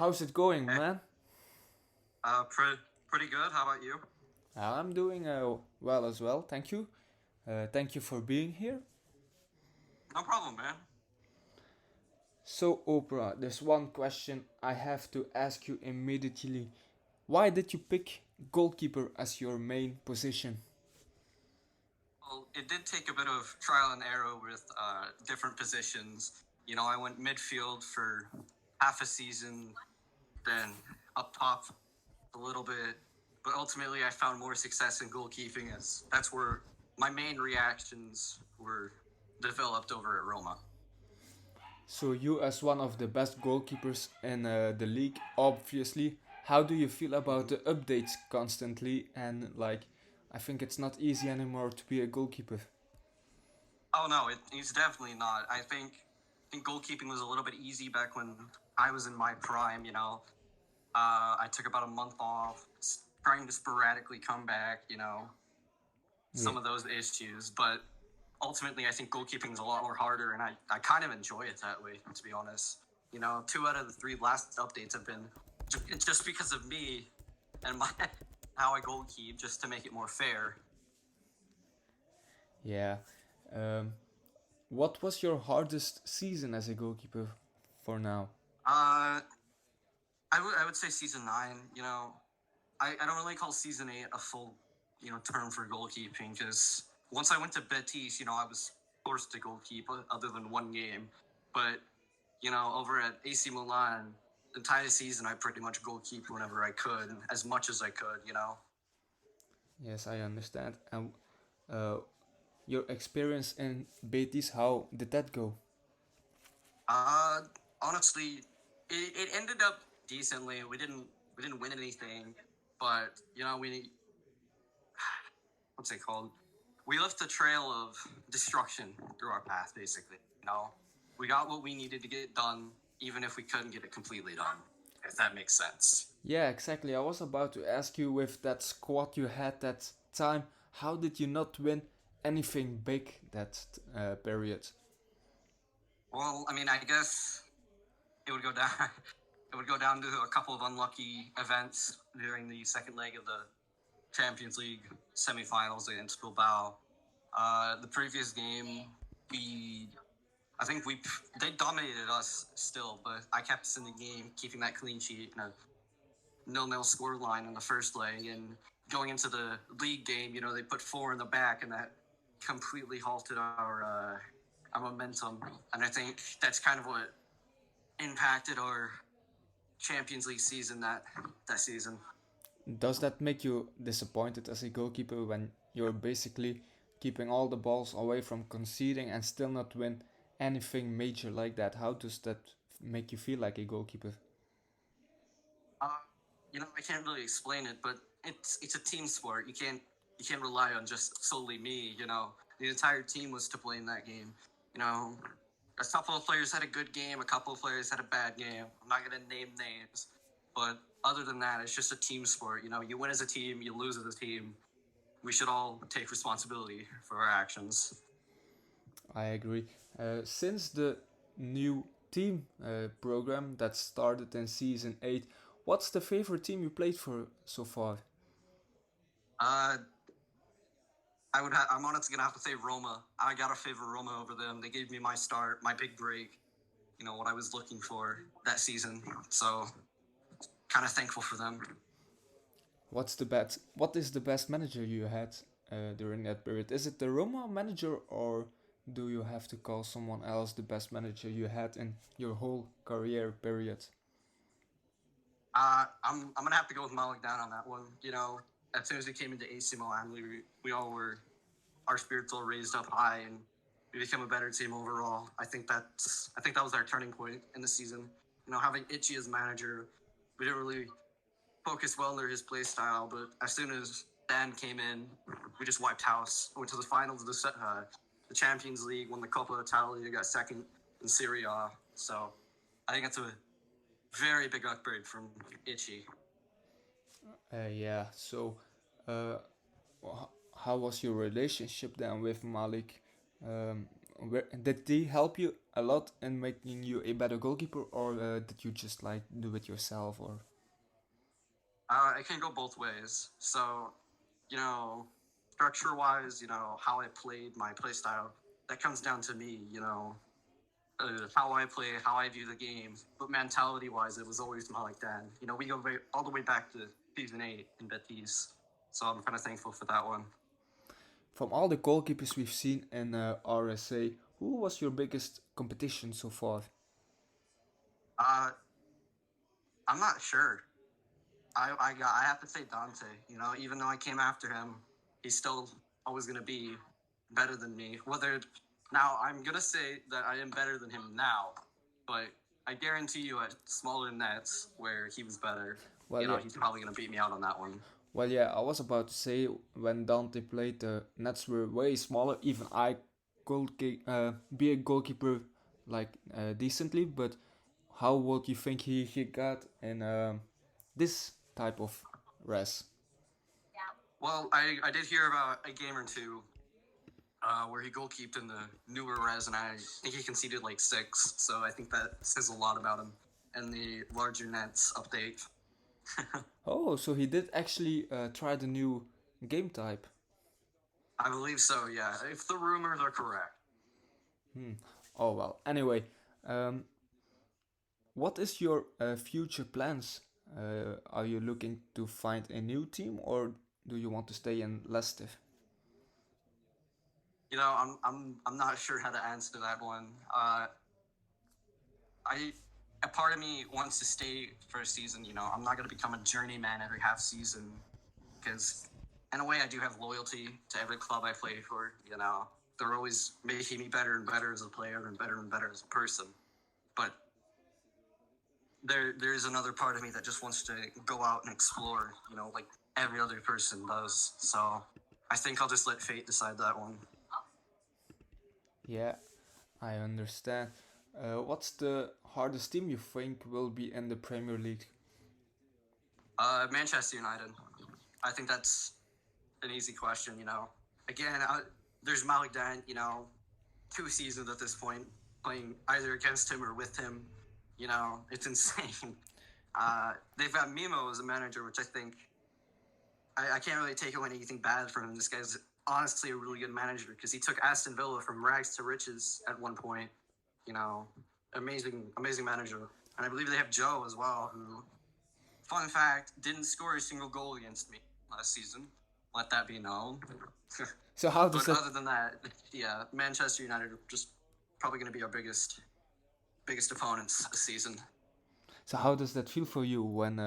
How's it going, Hey, man? pretty good. How about you? I'm doing well as well, thank you. Thank you for being here. No problem, man. So, Oprah, there's one question I have to ask you immediately. Why did you pick goalkeeper as your main position? Well, it did take a bit of trial and error with different positions. I went midfield for half a season, then up top a little bit, but ultimately I found more success in goalkeeping as that's where my main reactions were developed over at Roma. So, you, as one of the best goalkeepers in the league, obviously, how do you feel about Mhm. the updates constantly? And, like, I think it's not easy anymore to be a goalkeeper. Oh no, it's definitely not. I think goalkeeping was a little bit easy back when I was in my prime. I took about a month off, trying to sporadically come back, Yeah. some of those issues. But ultimately, I think goalkeeping is a lot more harder, and I kind of enjoy it that way, to be honest. Two out of the three last updates have been just because of me and my how I goalkeep, just to make it more fair. Yeah. Um, what was your hardest season as a goalkeeper for now? Uh, I would say season nine. I don't really call season eight a full term for goalkeeping because once I went to Betis, I was forced to goalkeep other than one game. But over at AC Milan, the entire season I pretty much goalkeep whenever I could, as much as I could. Yes, I understand. And uh, your experience in Betis, how did that go? Uh, honestly, it ended up decently. We didn't win anything, but we what's it called? We left a trail of destruction through our path, basically. We got what we needed to get done, even if we couldn't get it completely done, if that makes sense. Yeah, exactly. I was about to ask you with that squad you had that time, how did you not win anything big that period? Well, I mean, I guess it would go down. It would go down to a couple of unlucky events during the second leg of the Champions League semifinals against Bilbao. The previous game, we I think they dominated us still, but I kept us in the game, keeping that clean sheet and a nil-nil score line in the first leg. And going into the league game, they put four in the back, and that completely halted our momentum. And I think that's kind of what impacted our Champions League season that season. Does that make you disappointed as a goalkeeper when you're basically keeping all the balls away from conceding and still not win anything major like that? How does that make you feel like a goalkeeper? Uh, I can't really explain it, but it's a team sport. You can't rely on just solely me. The entire team was to blame that game. You know, a couple of players had a good game, a couple of players had a bad game. I'm not gonna name names, but other than that, it's just a team sport. You win as a team, you lose as a team. We should all take responsibility for our actions. I agree. Since the new team program that started in season 8, what's the favorite team you played for so far? Uh, I'm honestly gonna have to say Roma. I gotta favor Roma over them. They gave me my start, my big break. What I was looking for that season. So kind of thankful for them. What is the best manager you had during that period? Is it the Roma manager, or do you have to call someone else the best manager you had in your whole career period? I'm gonna have to go with Malik down on that one. As soon as we came into AC Milan, we all were our spirits all raised up high and we became a better team overall. I think that was our turning point in the season. Having Itchy as manager, we didn't really focus well under his play style, but as soon as Dan came in, we just wiped house. Went to the finals of the Champions League, won the Coppa Italia, got second in Serie A. So I think that's a very big upgrade from Itchy. Yeah, so uh, how was your relationship then with Malik? Um, did they help you a lot in making you a better goalkeeper, or did you just like do it yourself? Or It can go both ways. So, you know, structure wise, how I played, my play style, that comes down to me, how I play, how I view the game. But mentality wise, it was always Malik Dan. We go all the way back to season 8 in Betis. So I'm kind of thankful for that one. from all the goalkeepers we've seen in RSA, who was your biggest competition so far? Uh, I'm not sure. I have to say Dante. Even though I came after him, he's still always gonna be better than me. Whether now I'm gonna say that I am better than him now, but I guarantee you at smaller nets where he was better, Well, yeah. he's probably gonna beat me out on that one. Well, yeah, I was about to say when Dante played, the nets were way smaller. Even I could be a goalkeeper like decently, but how would you think he got in this type of res? Well, I did hear about a game or two where he goalkeeped in the newer res, and I think he conceded like 6. So I think that says a lot about him and the larger nets update. Oh, so he did actually try the new game type. I believe so, yeah. If the rumors are correct. Oh well. Anyway, um, what is your future plans? Are you looking to find a new team, or do you want to stay in Leicester? I'm not sure how to answer that one. I A part of me wants to stay for a season. I'm not going to become a journeyman every half season because, in a way, I do have loyalty to every club I play for. They're always making me better and better as a player and better as a person. But there's another part of me that just wants to go out and explore. Like every other person does. So I think I'll just let fate decide that one. Yeah, I understand. What's the hardest team you think will be in the Premier League? Manchester United. I think that's an easy question. Again, there's Malik Dan. 2 seasons at this point, playing either against him or with him. It's insane. They've got Mimo as a manager, which I think I can't really take away anything bad from him. This guy's honestly a really good manager because he took Aston Villa from rags to riches at one point. Amazing manager. And I believe they have Joe as well, who, fun fact, didn't score a single goal against me last season. Let that be known. So how does But that? other than that, yeah, Manchester United are just probably going to be our biggest opponents this season. So how does that feel for you when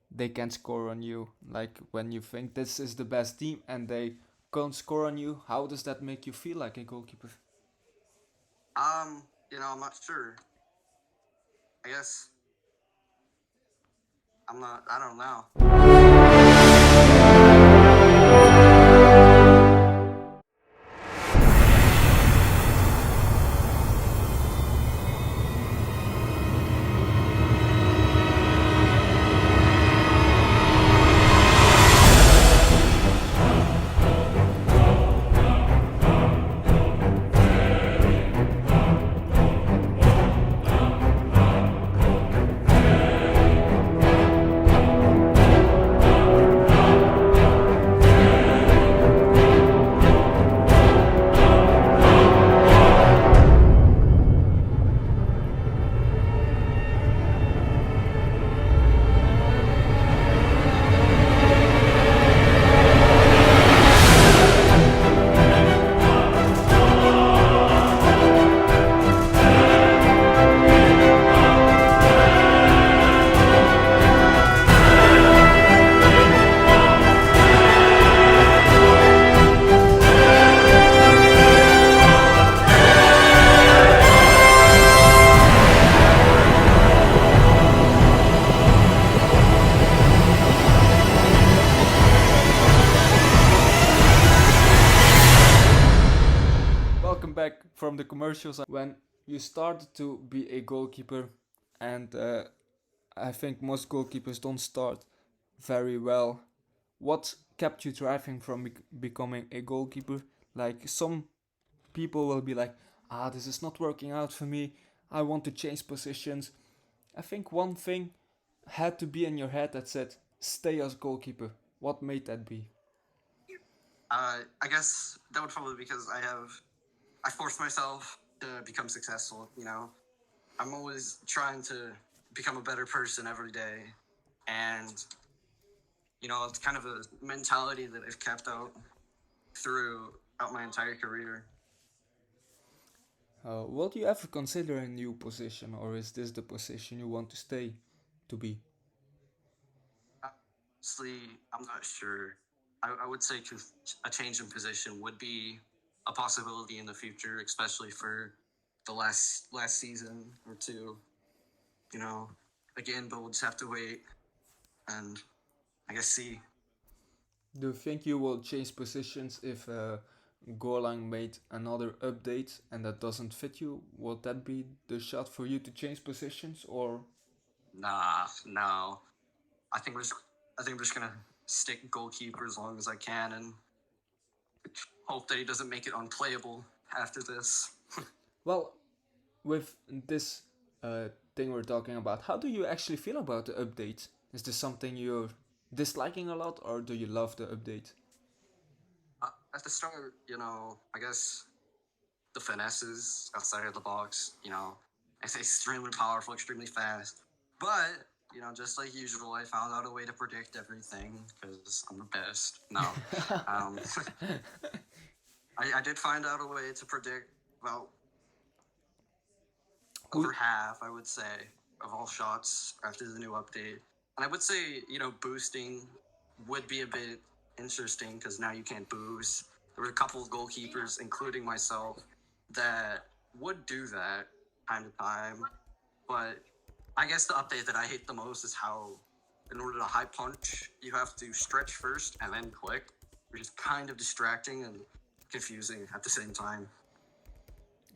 they can't score on you? Like when you think this is the best team and they can't score on you, how does that make you feel like a goalkeeper? I'm not sure. I guess I don't know. Welcome back from the commercials. When you started to be a goalkeeper, and I think most goalkeepers don't start very well. What kept you driving from becoming a goalkeeper? Like some people will be like, this is not working out for me. I want to change positions. I think one thing had to be in your head that said, stay as goalkeeper. What made that be? I guess that would probably be because I forced myself to become successful. You know, I'm always trying to become a better person every day, and you know, it's kind of a mentality that I've kept out throughout my entire career. Will you ever consider a new position, or is this the position you want to stay to be? Honestly, I'm not sure. I would say a change in position would be a possibility in the future, especially for the last season or two. You know, again, but we'll just have to wait and I guess see. Do you think you will change positions if Golang made another update and that doesn't fit you? Would that be the shot for you to change positions, or Nah, no. I think we're just I think we're just gonna stick goalkeeper as long as I can and hope that he doesn't make it unplayable after this. well, with this thing we're talking about, how do you actually feel about the update? Is this something you're disliking a lot, or do you love the update? At the start, you know, I guess the finesses outside of the box, you know, it's extremely powerful, extremely fast. But, you know, just like usual, I found out a way to predict everything because I'm the best. No. Um, I did find out a way to predict about Who? over half, I would say, of all shots after the new update. And I would say, you know, boosting would be a bit interesting because now you can't boost. There were a couple of goalkeepers, including myself, that would do that time to time. But I guess the update that I hate the most is how, in order to high punch, you have to stretch first and then click, which is kind of distracting and confusing at the same time.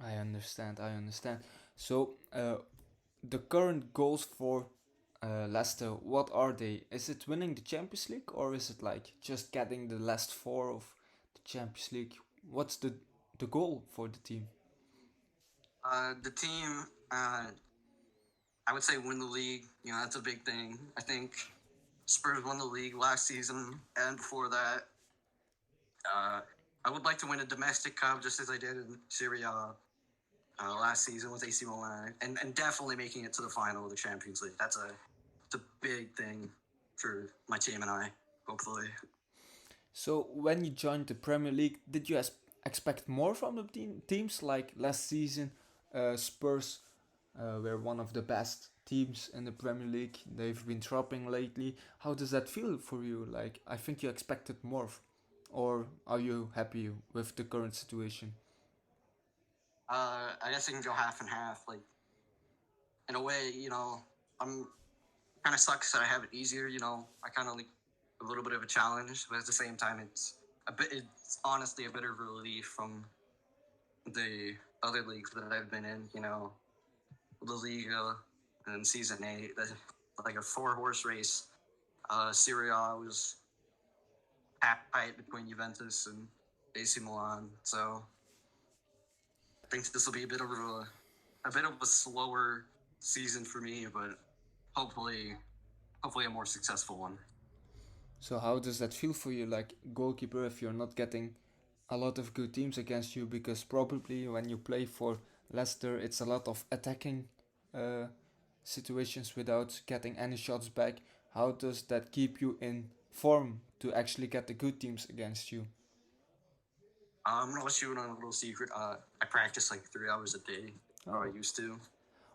I understand. I understand. So, the current goals for Leicester, what are they? Is it winning the Champions League, or is it like just getting the last four of the Champions League? What's the goal for the team? The team, I would say win the league. You know, that's a big thing. I think Spurs won the league last season, and before that, uh, I would like to win a domestic cup just as I did in Serie A last season with AC Milan, and definitely making it to the final of the Champions League. It's a big thing for my team and I. Hopefully, So, when you joined the Premier League, did you expect more from the teams? Like last season, Spurs were one of the best teams in the Premier League. They've been dropping lately. How does that feel for you? Like, I think you expected more, or are you happy with the current situation? I guess I can go half and half. Like in a way, you know, I'm kind of sucks that I have it easier. You know, I kind of like a little bit of a challenge, but at the same time, It's honestly a bit of relief from the other leagues that I've been in. You know, La Liga and Season 8, like a four-horse race. Serie A was tight between Juventus and AC Milan, so I think this will be a bit of a slower season for me, but hopefully, hopefully a more successful one. So how does that feel for you, like goalkeeper, if you're not getting a lot of good teams against you? Because probably when you play for Leicester, it's a lot of attacking uh, situations without getting any shots back. How does that keep you in form to actually get the good teams against you? I'm gonna let you in on a little secret. I practice like 3 hours a day, or I Oh, used to.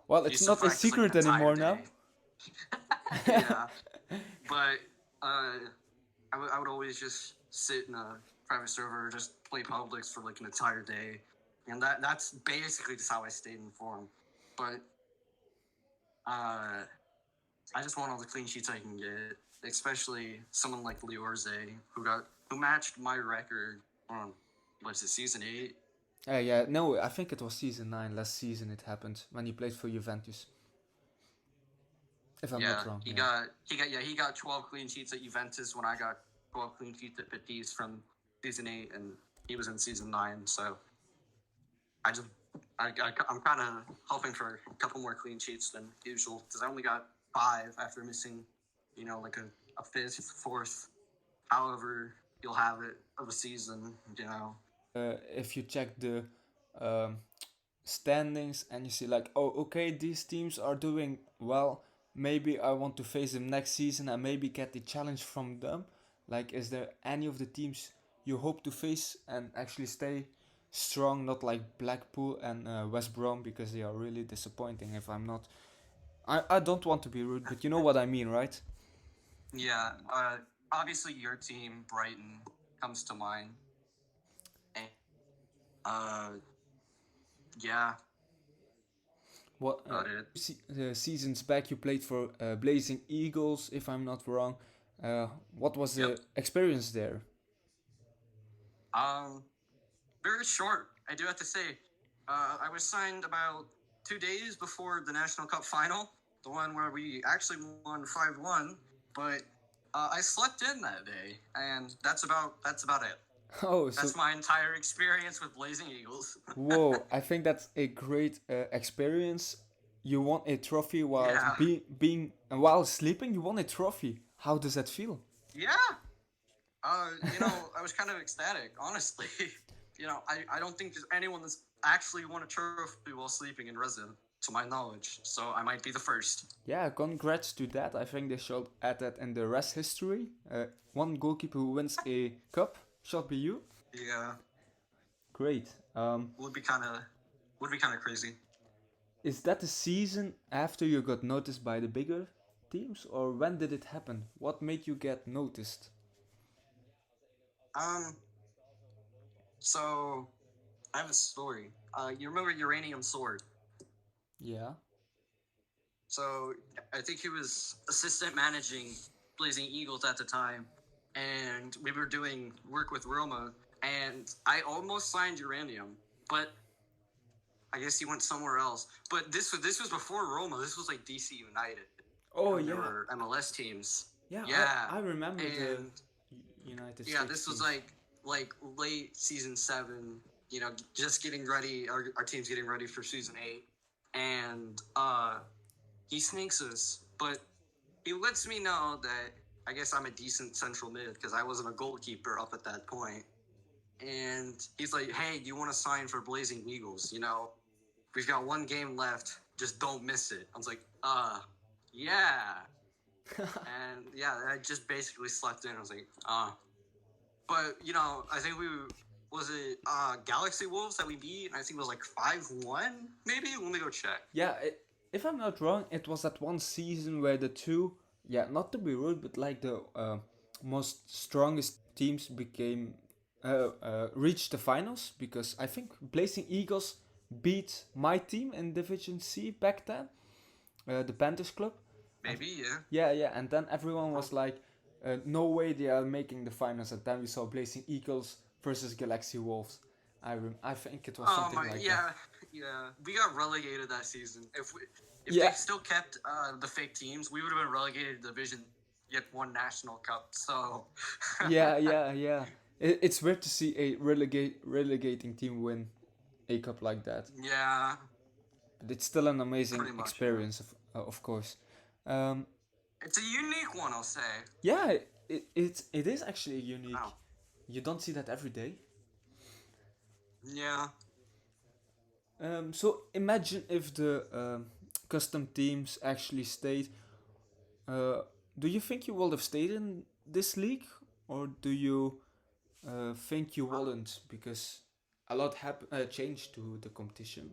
well, I it's used to not a practice like an secret entire anymore now. day. Yeah, but I would always just sit in a private server, just play Publix for like an entire day, and that's basically just how I stayed informed. But uh, I just want all the clean sheets I can get, especially someone like Liorze, who matched my record on what's it, season 8. Yeah, no, I think it was season 9 last season it happened when he played for Juventus, if I'm Yeah, not wrong, yeah. he got 12 clean sheets at Juventus when I got 12 clean sheets at Betis from season 8, and he was in season 9. So I just I'm kind of hoping for a couple more clean sheets than usual because I only got five after missing, like a fifth, fourth, however you'll have it of a season. If you check the um, standings and you see like, oh, okay, these teams are doing well, maybe I want to face them next season and maybe get the challenge from them. Like, is there any of the teams you hope to face and actually stay strong, not like Blackpool and West Brom, because they are really disappointing? If I'm not, I don't want to be rude, but you know what I mean, right? Yeah, obviously your team, Brighton, comes to mind. And, uh, yeah, What about it. seasons back you played for Blazing Eagles, if I'm not wrong. What was Yep. the experience there? Um, Very short, I do have to say. I was signed about 2 days before the National Cup final, the one where we actually won 5-1. But I slept in that day, and that's about it. Oh, so That's my entire experience with Blazing Eagles. whoa! I think that's a great experience. You won a trophy while Yeah, being while sleeping. You won a trophy. How does that feel? yeah. I was kind of ecstatic, honestly. I don't think there's anyone that's actually won a trophy while sleeping in RESA, to my knowledge. So I might be the first. Yeah, congrats to that. I think they should add that in the rest history. One goalkeeper who wins a cup should be you. Yeah, Great. would be kind of would be kind of crazy. Is that the season after you got noticed by the bigger teams, or when did it happen? What made you get noticed? Um, so I have a story. You remember Uranium Sword? Yeah. So I think he was assistant managing Blazing Eagles at the time, and we were doing work with Roma, and I almost signed Uranium, but I guess he went somewhere else. But this was before Roma. This was like DC United, Oh when there yeah, were MLS teams. yeah. Yeah, I remember the and United yeah, States this was teams. like late season 7. Just getting ready. Our team's getting ready for season 8, and he sneaks us, but he lets me know that I guess I'm a decent central mid because I wasn't a goalkeeper up at that point. And he's like, "Hey, do you want to sign for Blazing Eagles? We've got one game left. Just don't miss it." I was like, yeah." And yeah, I just basically slept in. I was like, But I think we was it Galaxy Wolves that we beat, and I think it was like 5-1, maybe. Let me go check. Yeah, if I'm not wrong, it was that one season where the two, yeah, not to be rude, but like the most strongest teams became reached the finals, because I think Blazing Eagles beat my team in Division C back then, the Panthers Club. Maybe, yeah. Yeah, yeah, and then everyone was like, no way they are making the finals. And then we saw Blazing Eagles versus Galaxy Wolves. I think it was Oh something my, like that. yeah, yeah. We got relegated that season. If they Yeah, still kept the fake teams, we would have been relegated to Division, yet one National Cup. So, yeah, yeah, yeah. It's weird to see a relegating team win a cup like that, yeah, but it's still an amazing pretty much. Yeah, experience, of course. Um, it's a unique one, I'll say. yeah, it is actually unique. Wow. You don't see that every day. Yeah. So imagine if the custom teams actually stayed. Uh, do you think you would have stayed in this league, or do you think you wouldn't, because a lot changed to the competition?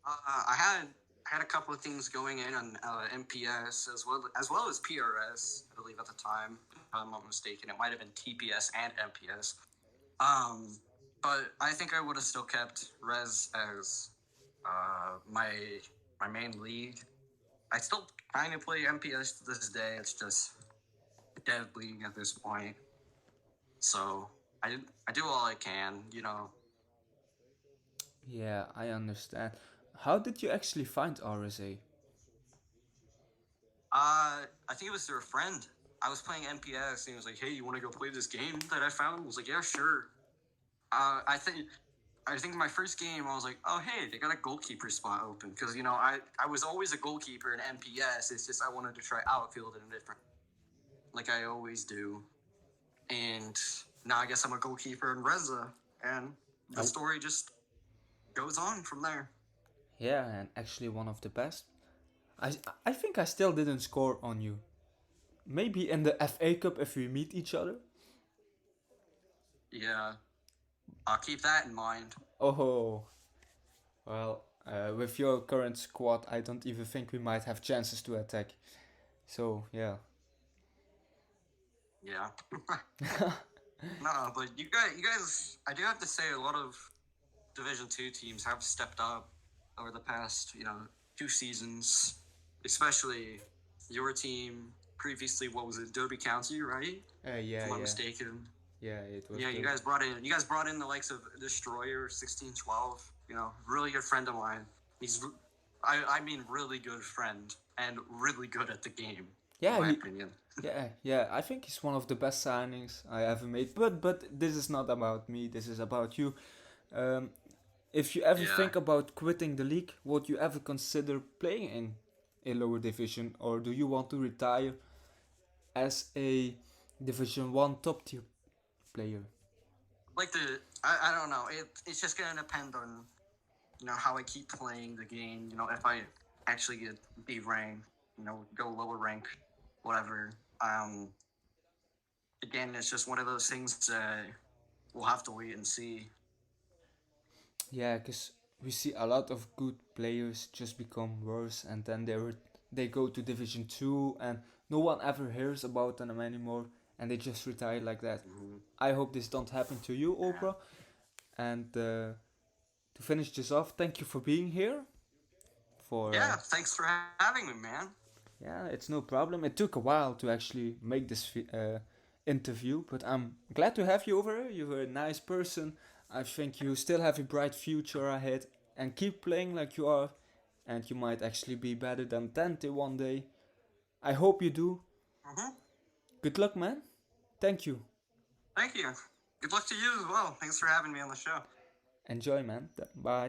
I had a couple of things going in on MPS as well as PRS. I believe at the time, if I'm not mistaken, it might have been TPS and MPS. Um, but I think I would have still kept Res as my main league. I still kind of play MPS to this day. It's just a dead league at this point. So I do all I can. Yeah, I understand. How did you actually find RSA? I think it was through a friend. I was playing MPS and he was like, "Hey, you want to go play this game that I found?" I was like, "Yeah, sure." I think I think my first game, I was like, oh, hey, they got a goalkeeper spot open. Because, I was always a goalkeeper in MPS. It's just I wanted to try outfield in a different, like I always do. And now I guess I'm a goalkeeper in RESA. And the Oh, story just goes on from there. yeah, and actually one of the best. I, I think I still didn't score on you. Maybe in the FA Cup if we meet each other. Yeah, I'll keep that in mind. Oh, well, with your current squad, I don't even think we might have chances to attack. So, yeah. Yeah. No, but you guys, I do have to say, a lot of Division 2 teams have stepped up over the past, 2 seasons, especially your team. Previously, what was it, Derby County, right? If Yeah, I'm not yeah. mistaken. Yeah, it was Yeah, the. you guys brought in the likes of Destroyer 1612. Really good friend of mine. He's, I mean, really good friend and really good at the game, in Yeah, my he. opinion. Yeah. I think he's one of the best signings I ever made. But this is not about me. This is about you. Um, if you ever Yeah. think about quitting the league, would you ever consider playing in a lower division, or do you want to retire as a Division 1 top tier player? Like I don't know. It's just gonna depend on how I keep playing the game. If I actually get B rank, go lower rank, whatever. Again, it's just one of those things that we'll have to wait and see. Yeah, because we see a lot of good players just become worse, and then they go to Division 2, and no one ever hears about them anymore, and they just retire like that. Mm-hmm. I hope this don't happen to you, Yeah. Oprah. And to finish this off, thank you for being here. For Yeah. Thanks for having me, man. Yeah, it's no problem. It took a while to actually make this interview, but I'm glad to have you over here. You're a nice person. I think you still have a bright future ahead, and keep playing like you are, and you might actually be better than Tante one day. I hope you do. Mm-hmm. Good luck, man. Thank you. Thank you. Good luck to you as well. Thanks for having me on the show. Enjoy, man. Bye.